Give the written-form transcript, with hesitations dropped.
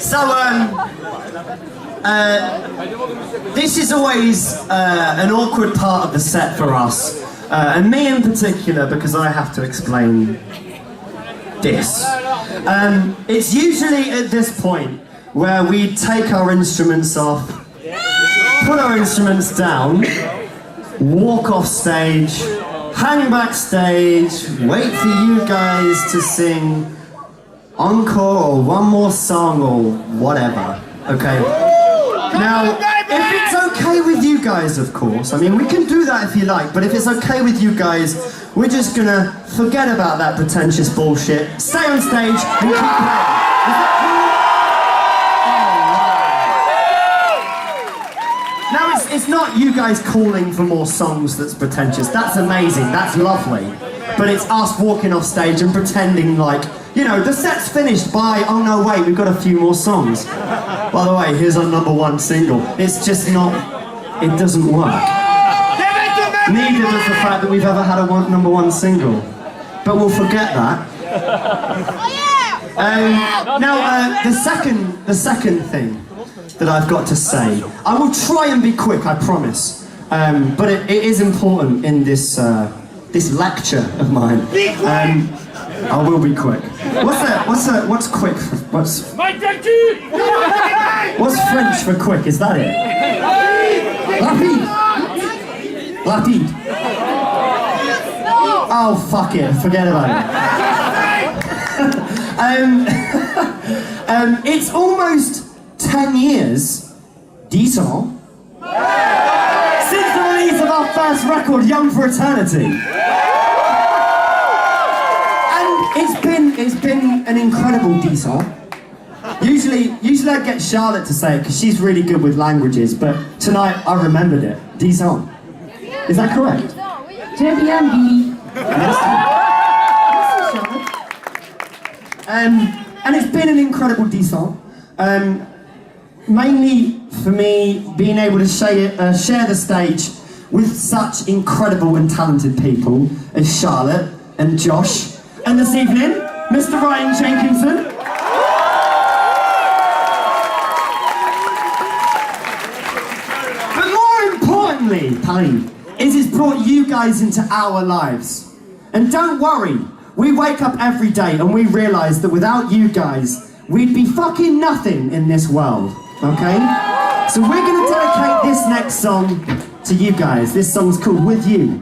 So, this is always an awkward part of the set for us, and me in particular, because I have to explain this. It's usually at this point where we take our instruments off, put our instruments down, walk off stage, hang backstage, wait for you guys to sing encore or one more song or whatever, okay? Now, if it's okay with you guys, of course, I mean, we can do that if you like, but if it's okay with you guys, we're just gonna forget about that pretentious bullshit, stay on stage and keep playing. Is that cool? Now, it's not you guys calling for more songs that's pretentious. That's amazing, that's lovely. But it's us walking off stage and pretending like, you know, the set's finished by, oh no, wait, we've got a few more songs. By the way, here's our #1 single. It's just not, it doesn't work. Neither does the fact that we've ever had a #1 single. But we'll forget that. Now, the second thing that I've got to say, I will try and be quick, I promise. But it is important in this lecture of mine. I will be quick. What's quick? What's French for quick? Is that it? Rapide. Rapide. Oh fuck it, forget about it. It's almost 10 years, 10 ans, since the release of our first record, Young for Eternity. It's been an incredible 10 ans. Usually I get Charlotte to say it because she's really good with languages, but tonight I remembered it. 10 ans. Is that correct? Très bien, Billy. Merci, Charlotte. And it's been an incredible 10 ans. Mainly for me, being able to share the stage with such incredible and talented people as Charlotte and Josh. And this evening, Mr. Ryan Jenkinson. But more importantly, Paris, is it's brought you guys into our lives. And don't worry, we wake up every day and we realise that without you guys, we'd be fucking nothing in this world, okay? So we're gonna dedicate this next song to you guys. This song's called With You.